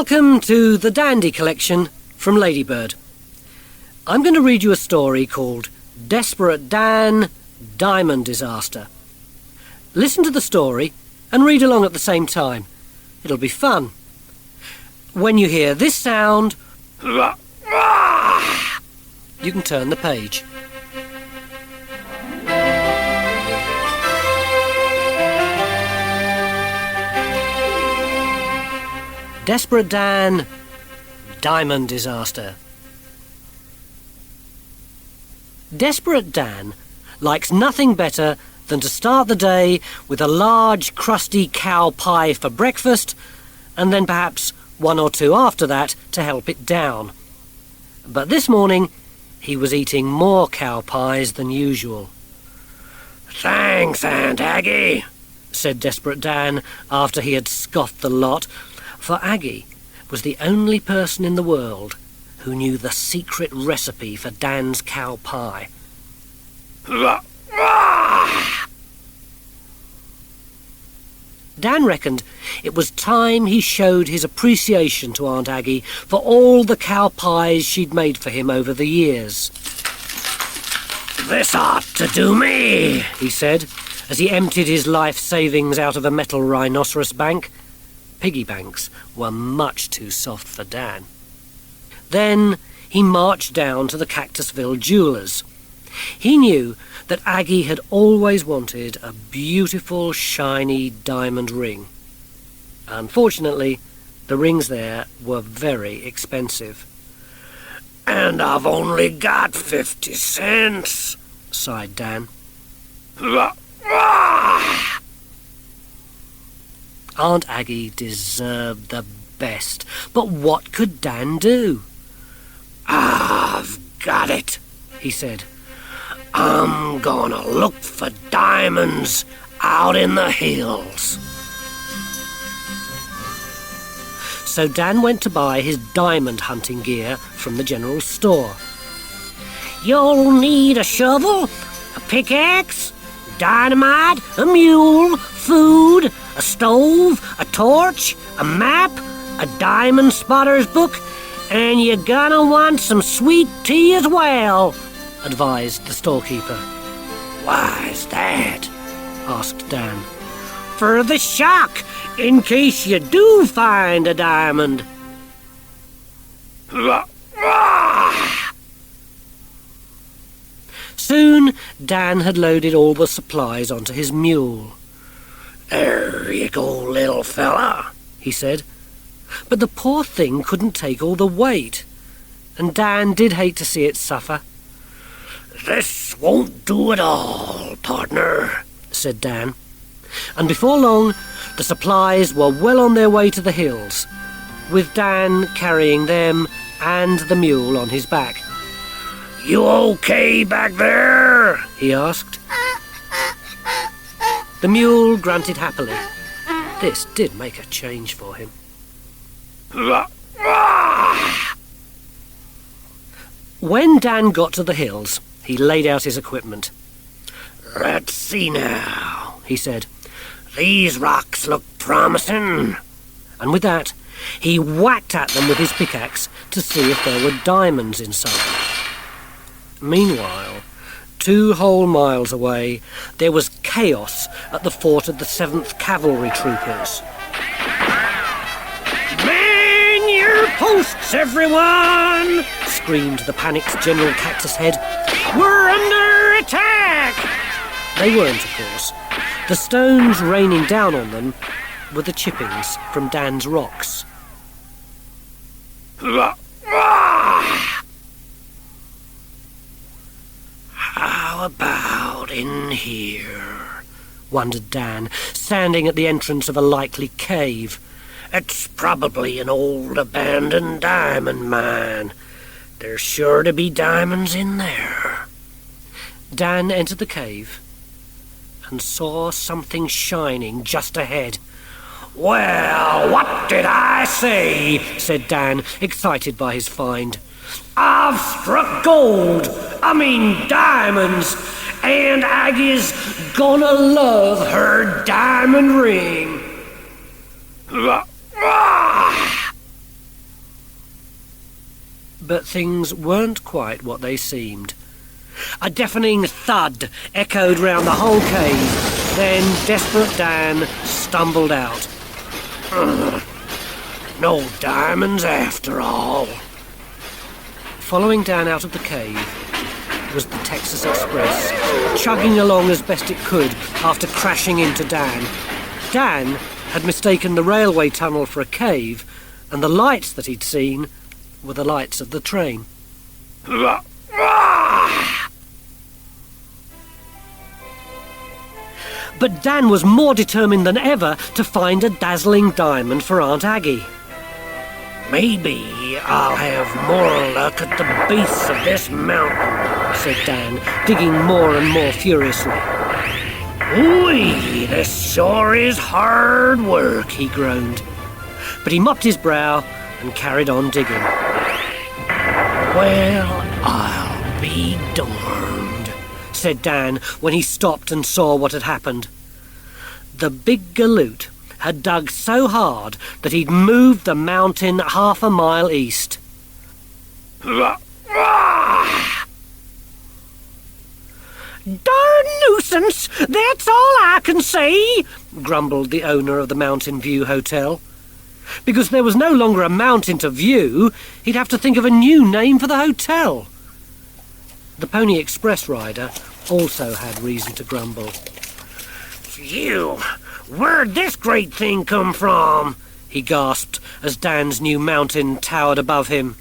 Welcome to the Dandy Collection from Ladybird. I'm going to read you a story called Desperate Dan, Diamond Disaster. Listen to the story and read along at the same time. It'll be fun. When you hear this sound, you can turn the page. Desperate Dan, Diamond Disaster. Desperate Dan likes nothing better than to start the day with a large crusty cow pie for breakfast and then perhaps one or two after that to help it down. But this morning he was eating more cow pies than usual. "Thanks, Aunt Aggie," said Desperate Dan after he had scoffed the lot, for Aggie was the only person in the world who knew the secret recipe for Dan's cow pie. Dan reckoned it was time he showed his appreciation to Aunt Aggie for all the cow pies she'd made for him over the years. "This ought to do me," he said, as he emptied his life savings out of a metal rhinoceros bank. Piggy banks were much too soft for Dan. Then he marched down to the Cactusville jewellers. He knew that Aggie had always wanted a beautiful, shiny diamond ring. Unfortunately, the rings there were very expensive. "And I've only got 50 cents, sighed Dan. Aunt Aggie deserved the best, but what could Dan do? "I've got it," he said. "I'm gonna look for diamonds out in the hills." So Dan went to buy his diamond hunting gear from the general store. "You'll need a shovel, a pickaxe, dynamite, a mule, food, a stove, a torch, a map, a diamond spotter's book, and you're gonna want some sweet tea as well," advised the storekeeper. "Why's that?" asked Dan. "For the shock, in case you do find a diamond." Soon Dan had loaded all the supplies onto his mule. "There you go, little fella," he said. But the poor thing couldn't take all the weight, and Dan did hate to see it suffer. "This won't do at all, partner," said Dan. And before long, the supplies were well on their way to the hills, with Dan carrying them and the mule on his back. "You okay back there?" he asked. The mule grunted happily. This did make a change for him. When Dan got to the hills, he laid out his equipment. "Let's see now," he said. "These rocks look promising." And with that, he whacked at them with his pickaxe to see if there were diamonds inside. Meanwhile, 2 whole miles away, there was chaos at the fort of the 7th Cavalry Troopers. "Man your posts, everyone!" screamed the panicked General Cactus Head. "We're under attack!" They weren't, of course. The stones raining down on them were the chippings from Dan's rocks. "How about in here?" wondered Dan, standing at the entrance of a likely cave. "It's probably an old abandoned diamond mine. There's sure to be diamonds in there." Dan entered the cave and saw something shining just ahead. "Well, what did I say?" said Dan, excited by his find. "I've struck gold, diamonds, and Aggie's gonna love her diamond ring." But things weren't quite what they seemed. A deafening thud echoed round the whole cave. Then desperate Dan stumbled out. No diamonds after all. Following Dan out of the cave was the Texas Express, chugging along as best it could after crashing into Dan. Dan had mistaken the railway tunnel for a cave, and the lights that he'd seen were the lights of the train. But Dan was more determined than ever to find a dazzling diamond for Aunt Aggie. Maybe I'll have more luck at the base of this mountain, said Dan, digging more and more furiously. Ooh, this sure is hard work, he groaned. But he mopped his brow and carried on digging. Well, I'll be darned, said Dan when he stopped and saw what had happened. The big galoot had dug so hard that he'd moved the mountain half a mile east. Darn nuisance, that's all I can say, grumbled the owner of the Mountain View Hotel. Because there was no longer a mountain to view, he'd have to think of a new name for the hotel. The Pony Express rider also had reason to grumble. Phew! Where'd this great thing come from? He gasped as Dan's new mountain towered above him.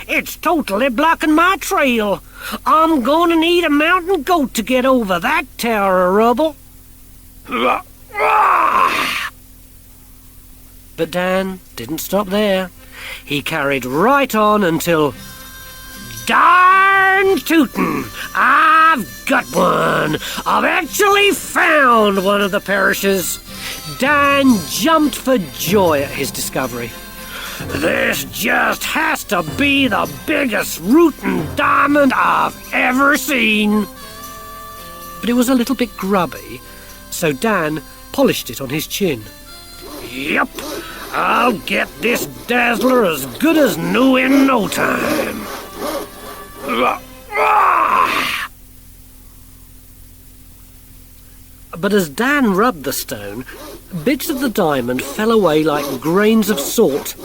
It's totally blocking my trail. I'm going to need a mountain goat to get over that tower of rubble. But Dan didn't stop there. He carried right on until... Darn tootin'! I've got one! I've actually found one of the parishes! Dan jumped for joy at his discovery. This just has to be the biggest rootin' diamond I've ever seen! But it was a little bit grubby, so Dan polished it on his chin. Yep, I'll get this dazzler as good as new in no time. But as Dan rubbed the stone, bits of the diamond fell away like grains of salt,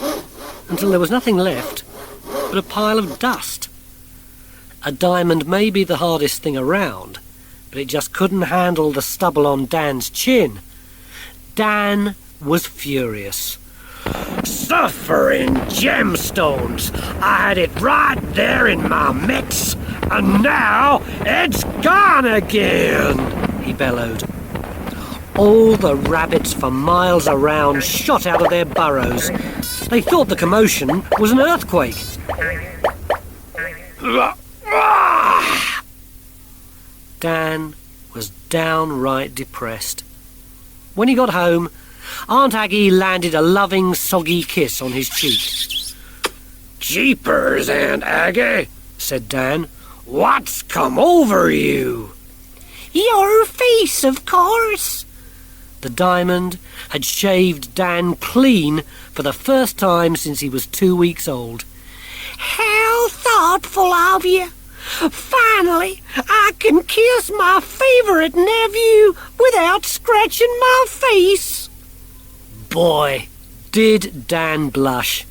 until there was nothing left but a pile of dust. A diamond may be the hardest thing around, but it just couldn't handle the stubble on Dan's chin. Dan was furious. Suffering gemstones! I had it right there in my mitts, and now it's gone again! He bellowed. All the rabbits for miles around shot out of their burrows. They thought the commotion was an earthquake. Dan was downright depressed. When he got home, Aunt Aggie landed a loving, soggy kiss on his cheek. Jeepers, Aunt Aggie, said Dan. What's come over you? Your face, of course. The diamond had shaved Dan clean for the first time since he was 2 weeks old. How thoughtful of you. Finally, I can kiss my favourite nephew without scratching my face. Boy, did Dan blush.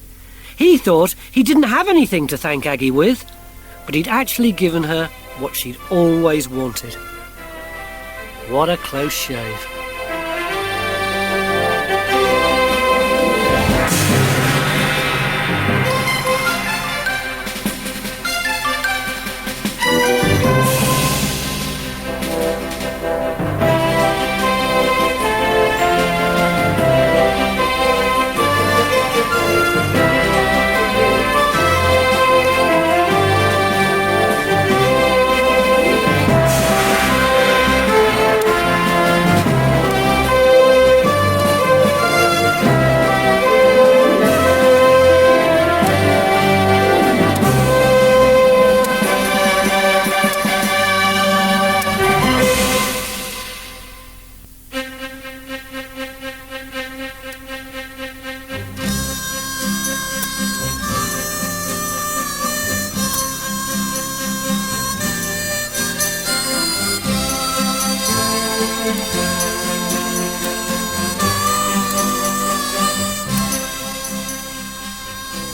He thought he didn't have anything to thank Aggie with, but he'd actually given her what she'd always wanted. What a close shave.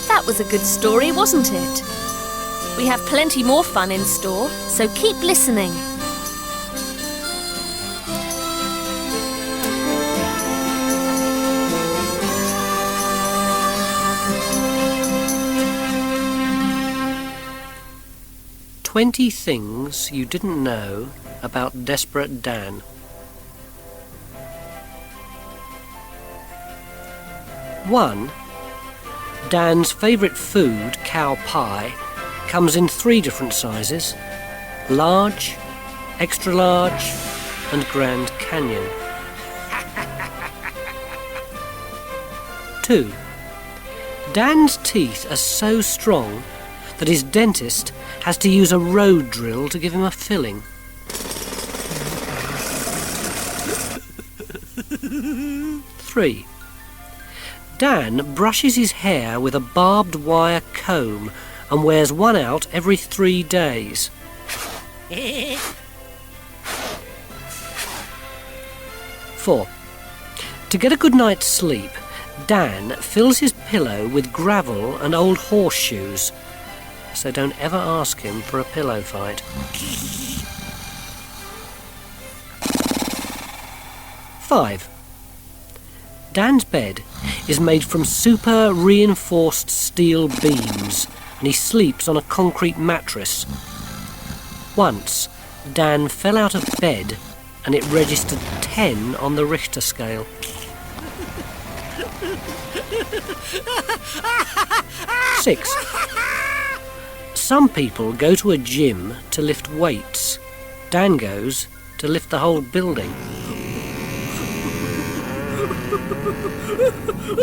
That was a good story, wasn't it? We have plenty more fun in store, so keep listening. "20 Things You Didn't Know About Desperate Dan." 1. Dan's favourite food, cow pie, comes in 3 different sizes: large, extra large and Grand Canyon. 2. Dan's teeth are so strong that his dentist has to use a road drill to give him a filling. 3. Dan brushes his hair with a barbed wire comb and wears one out every 3 days. 4. To get a good night's sleep, Dan fills his pillow with gravel and old horseshoes, so don't ever ask him for a pillow fight. 5. Dan's bed is made from super reinforced steel beams and he sleeps on a concrete mattress. Once, Dan fell out of bed and it registered 10 on the Richter scale. 6. Some people go to a gym to lift weights. Dan goes to lift the whole building.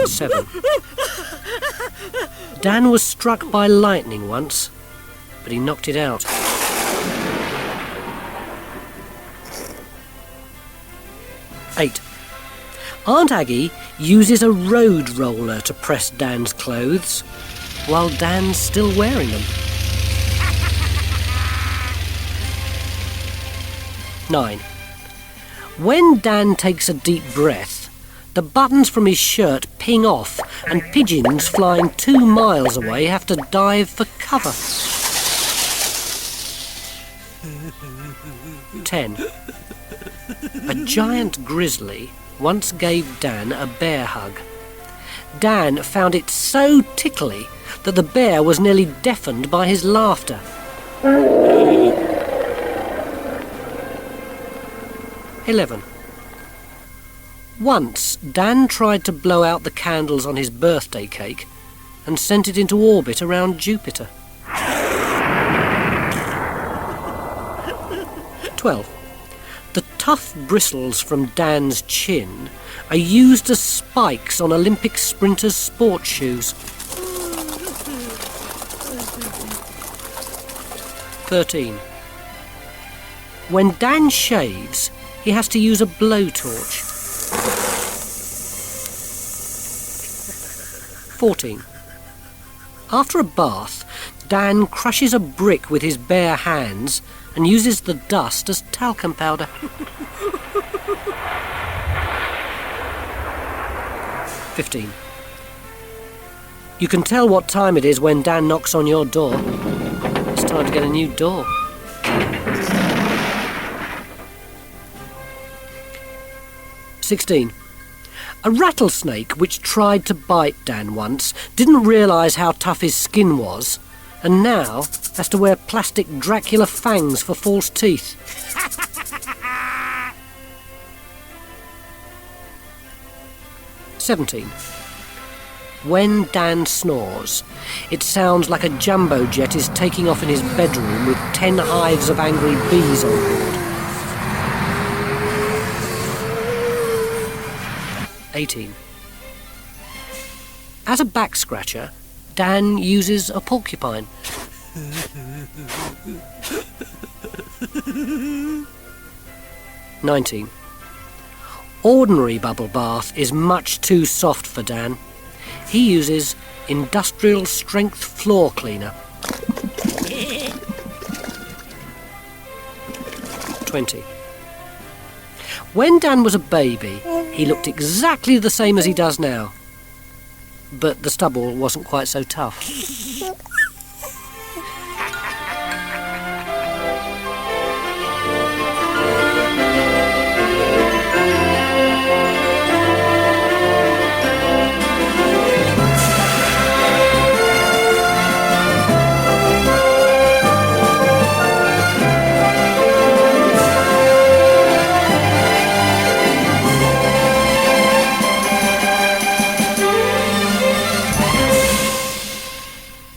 7. Dan was struck by lightning once, but he knocked it out. 8. Aunt Aggie uses a road roller to press Dan's clothes, while Dan's still wearing them. 9. When Dan takes a deep breath, the buttons from his shirt ping off and pigeons flying 2 miles away have to dive for cover. 10. A giant grizzly once gave Dan a bear hug. Dan found it so tickly that the bear was nearly deafened by his laughter. 11. Once, Dan tried to blow out the candles on his birthday cake and sent it into orbit around Jupiter. 12. The tough bristles from Dan's chin are used as spikes on Olympic sprinters' sports shoes. 13. When Dan shaves, he has to use a blowtorch. 14. After a bath, Dan crushes a brick with his bare hands and uses the dust as talcum powder. 15. You can tell what time it is when Dan knocks on your door. It's time to get a new door. 16. A rattlesnake which tried to bite Dan once didn't realise how tough his skin was, and now has to wear plastic Dracula fangs for false teeth. 17. When Dan snores, it sounds like a jumbo jet is taking off in his bedroom with 10 hives of angry bees on board. 18. As a back scratcher, Dan uses a porcupine. 19. Ordinary bubble bath is much too soft for Dan. He uses industrial strength floor cleaner. 20. When Dan was a baby, he looked exactly the same as he does now. But the stubble wasn't quite so tough.